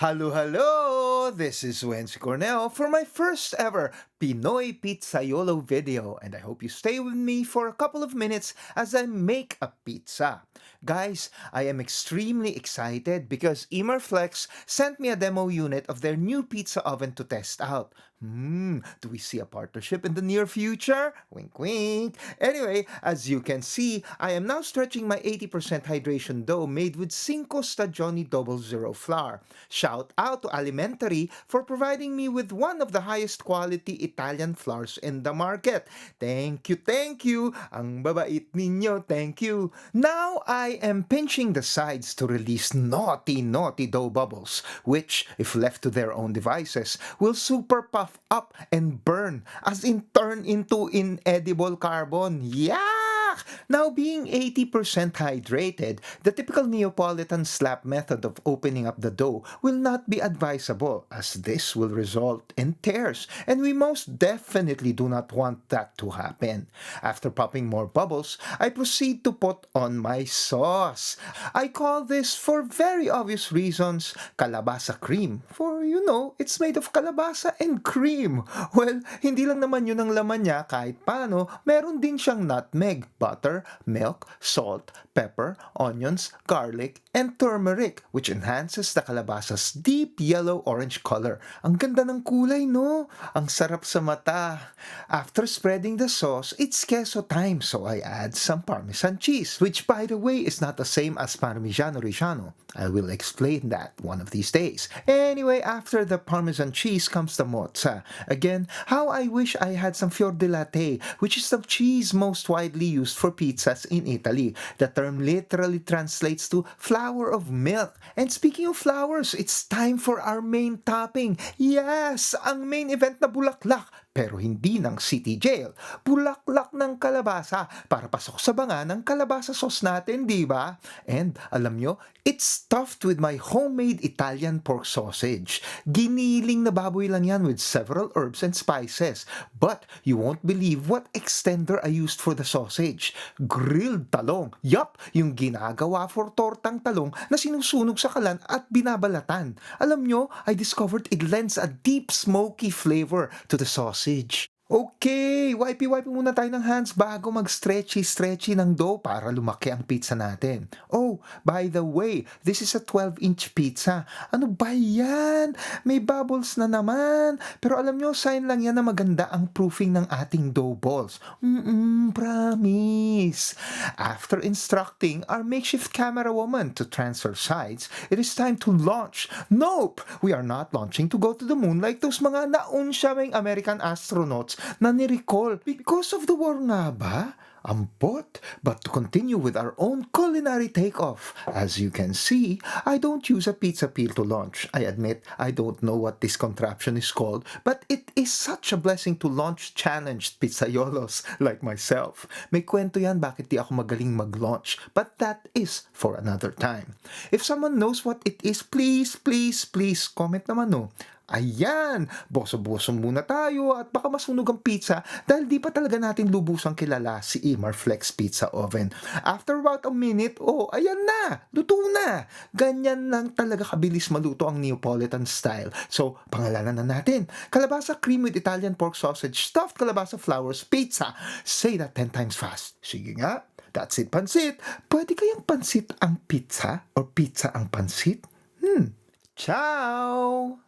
Hello! This is Wency Cornell for my first ever Pinoy Pizzaiolo video, and I hope you stay with me for a couple of minutes as I make a pizza. Guys, I am extremely excited because Emerflex sent me a demo unit of their new pizza oven to test out. Do we see a partnership in the near future? Wink wink. Anyway, as you can see, I am now stretching my 80% hydration dough made with 5 Stagioni Double Zero flour. Shout out to Alimentary for providing me with one of the highest quality Italian flours in the market. Thank you, thank you. Ang babait ninyo, thank you. Now I am pinching the sides to release naughty dough bubbles, which, if left to their own devices, will super puff up and burn, as in turn into inedible carbon. Yuck! Now, being 80% hydrated, the typical Neapolitan slap method of opening up the dough will not be advisable, as this will result in tears, and we most definitely do not want that to happen. After popping more bubbles, I proceed to put on my sauce. I call this, for very obvious reasons, kalabasa cream. For, it's made of kalabasa and cream. Well, hindi lang naman yun ang laman niya, kahit paano, meron din siyang nutmeg, butter, milk, salt, pepper, onions, garlic, and turmeric, which enhances the kalabasa's deep yellow-orange color. Ang ganda ng kulay, no? Ang sarap sa mata. After spreading the sauce, it's queso time, so I add some Parmesan cheese, which by the way is not the same as Parmigiano Reggiano. I will explain that one of these days. Anyway, after the Parmesan cheese comes the mozza. Again, how I wish I had some fior di latte, which is the cheese most widely used for pizzas in Italy. The term literally translates to flower of milk. And speaking of flowers, it's time for our main topping. Yes, ang main event na bulaklak. Pero hindi ng city jail. Bulaklak ng kalabasa para pasok sa banga ng kalabasa sauce natin, di ba? And alam nyo, it's stuffed with my homemade Italian pork sausage. Giniling na baboy lang yan with several herbs and spices. But you won't believe what extender I used for the sausage. Grilled talong. Yup, yung ginagawa for tortang talong na sinusunog sa kalan at binabalatan. Alam nyo, I discovered it lends a deep smoky flavor to the sausage. Okay, wipey muna tayo ng hands bago mag-stretchy ng dough para lumaki ang pizza natin. Oh, by the way, this is a 12-inch pizza. Ano ba yan? May bubbles na naman. Pero alam nyo, sign lang yan na maganda ang proofing ng ating dough balls. Promise. After instructing our makeshift camera woman to transfer sides, it is time to launch. Nope! We are not launching to go to the moon like those mga naunsyaming American astronauts na ni-recall because of the war nga ba? Ampot. But to continue with our own culinary takeoff, as you can see, I don't use a pizza peel to launch. I admit I don't know what this contraption is called, but it is such a blessing to launch challenged pizzaiolos like myself. May kwento yan bakit di ako magaling mag-launch, but that is for another time. If someone knows what it is, please comment naman no. Ayan! Boso-boso muna tayo at baka masunog ang pizza dahil di pa talaga natin lubusang kilala si Emerflex Pizza Oven. After about a minute, ayan na! Luto na! Ganyan lang talaga kabilis maluto ang Neapolitan style. So, pangalanan na natin. Kalabasa cream with Italian pork sausage, stuffed kalabasa flowers, pizza. Say that 10 times fast. Sige nga. That's it, pansit. Pwede kayang pansit ang pizza or pizza ang pansit? Ciao!